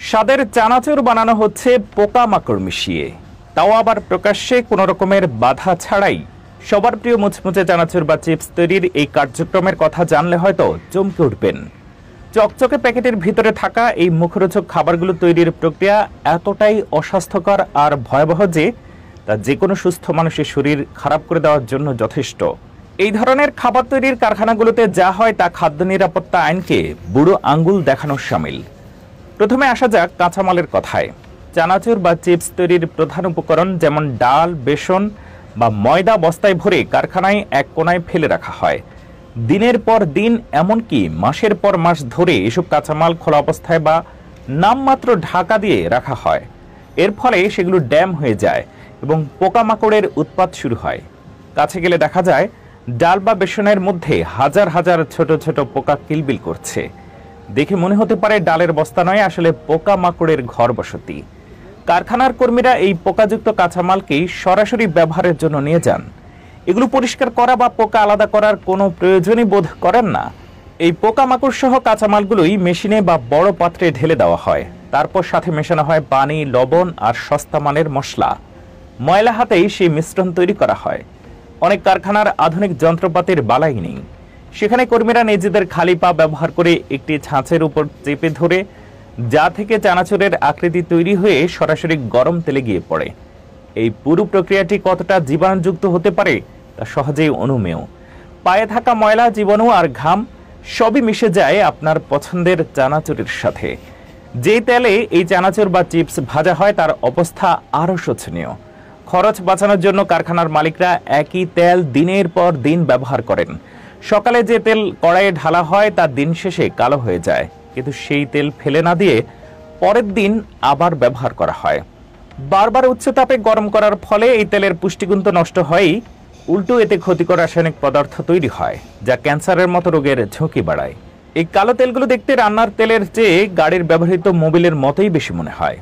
স্বাদের চানাচুর বানানো হচ্ছে পোকামাকড় মিশিয়ে, তাও আবার প্রকাশ্যে কোনো রকমের বাধা ছাড়াই। সবার প্রিয় মুচমুচে চানাচুর বা চিপস তৈরির এই কার্যক্রমের কথা জানলে হয়তো চমকে উঠবেন। চকচকে প্যাকেটের ভিতরে থাকা এই মুখরোচক খাবারগুলো তৈরির প্রক্রিয়া এতটাই অস্বাস্থ্যকর আর ভয়াবহ যে তা যে কোনো সুস্থ মানুষের শরীর খারাপ করে দেওয়ার জন্য যথেষ্ট। এই ধরনের খাবার তৈরির কারখানাগুলোতে যা হয় তা খাদ্য নিরাপত্তা আইনকে বুড়ো আঙ্গুল দেখানোর শামিল। প্রথমে আসা যাক কাঁচামালের কথায়। চানাচুর বা চিপস তৈরির প্রধান উপকরণ যেমন ডাল, বেসন বা ময়দা বস্তায় ভরে কারখানায় এক কোনায় ফেলে রাখা হয়। দিনের পর দিন, এমনকি মাসের পর মাস ধরে এসব কাঁচামাল খোলা অবস্থায় বা নামমাত্র ঢাকা দিয়ে রাখা হয়। এর ফলে সেগুলো ড্যাম হয়ে যায় এবং পোকামাকড়ের উৎপাত শুরু হয়। কাছে গেলে দেখা যায় ডাল বা বেসনের মধ্যে হাজার হাজার ছোট ছোট পোকা কিলবিল করছে। দেখে মনে হতে পারে ডালের বস্তা নয়, আসলে পোকামাকড়ের ঘর বসতি। কারখানার কর্মীরা এই পোকাযুক্ত কাঁচামালকেই সরাসরি ব্যবহারের জন্য নিয়ে যান। এগুলো পরিষ্কার করা বা পোকা আলাদা করার কোনো প্রয়োজনই বোধ করেন না। এই পোকামাকড় সহ কাঁচামালগুলোই মেশিনে বা বড় পাত্রে ঢেলে দেওয়া হয়। তারপর সাথে মেশানো হয় পানি, লবণ আর সস্তা মানের মশলা। ময়লা হাতেই সেই মিশ্রণ তৈরি করা হয়। অনেক কারখানার আধুনিক যন্ত্রপাতির বালাই নেই। সেখানে কর্মীরা নিজেদের খালি পা ব্যবহার করে একটি ছাঁচের উপর চেপে ধরে, যা থেকে চানাচুরের আকৃতি তৈরি হয়ে সরাসরি গরম তেলে গিয়ে পড়ে। এই পুরো প্রক্রিয়াটি কতটা জীবাণুযুক্ত হতে পারে তা সহজেই অনুমেয়। পায়ে থাকা ময়লা, জীবাণু আর ঘাম সবই মিশে যায় আপনার পছন্দের চানাচুরের সাথে। যে তেলে এই চানাচুর বা চিপস ভাজা হয় তার অবস্থা আরও শোচনীয়। খরচ বাঁচানোর জন্য কারখানার মালিকরা একই তেল দিনের পর দিন ব্যবহার করেন। সকালে যে তেল কড়াইয়ে ঢালা হয় তা দিন শেষে কালো হয়ে যায়, কিন্তু সেই তেল ফেলে না দিয়ে পরের দিন আবার ব্যবহার করা হয়। বারবার উচ্চ তাপে গরম করার ফলে এই তেলের পুষ্টিগুণ তো নষ্ট হয়ই, উল্টো এতে ক্ষতিকর রাসায়নিক পদার্থ তৈরি হয়, যা ক্যান্সারের মতো রোগের ঝুঁকি বাড়ায়। এই কালো তেলগুলো দেখতে রান্নার তেলের চেয়ে গাড়ির ব্যবহৃত মোবিলের মতোই বেশি মনে হয়।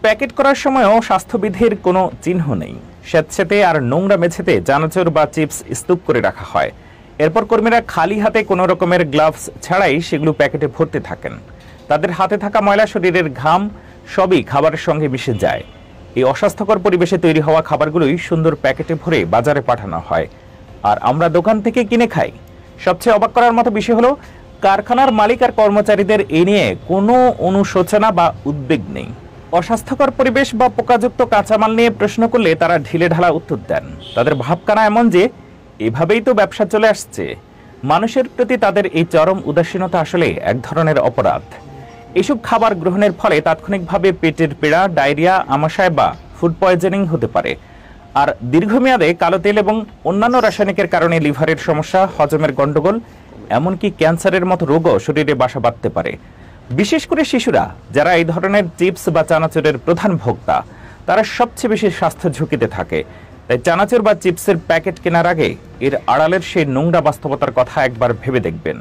প্যাকেট করার সময়ও স্বাস্থ্যবিধির কোনো চিহ্ন নেই। স্যাঁতস্যাঁতে আর নোংরা মেঝেতে চানাচুর বা চিপস স্তূপ করে রাখা হয়। এরপর কর্মীরা খালি হাতে কোনো রকমের গ্লাভস ছাড়াই সেগুলো প্যাকেটে ভরতে থাকেন। তাদের হাতে থাকা ময়লা, শরীরের ঘাম সবই খাবারের সঙ্গে মিশে যায়। এই অস্বাস্থ্যকর পরিবেশে তৈরি হওয়া খাবারগুলোই সুন্দর প্যাকেটে ভরে বাজারে পাঠানো হয়, আর আমরা দোকান থেকে কিনে খাই। সবচেয়ে অবাক করার মতো বিষয় হলো, কারখানার মালিক আর কর্মচারীদের এ নিয়ে কোনো অনুশোচনা বা উদ্বেগ নেই। অস্বাস্থ্যকর পরিবেশ বা পোকাযুক্ত কাঁচামাল নিয়ে প্রশ্ন করলে তারা ঢিলেঢালা উত্তর দেন। তাদের ভাবখানা এমন যে এভাবেই তো ব্যবসা চলে আসছে। মানুষের প্রতি তাদের এই চরম উদাসীনতা আসলে এক ধরনের অপরাধ। এইসব খাবার গ্রহণের ফলে তাৎক্ষণিকভাবে পেটের পীড়া, ডায়রিয়া, আমাশয় বা ফুড পয়জনিং হতে পারে। আর দীর্ঘমেয়াদে কালো তেল এবং অন্যান্য রাসায়নিকের কারণে লিভারের সমস্যা, হজমের গণ্ডগোল, এমনকি ক্যান্সারের মতো রোগও শরীরে বাসা বাঁধতে পারে। বিশেষ করে শিশুরা, যারা এই ধরনের চিপস বা চানাচুরের প্রধান ভোক্তা, তারা সবচেয়ে বেশি স্বাস্থ্য ঝুঁকিতে থাকে। তাই চানাচুর বা চিপসের প্যাকেট কেনার আগে এর আড়ালের সেই নোংরা বাস্তবতার কথা একবার ভেবে দেখবেন।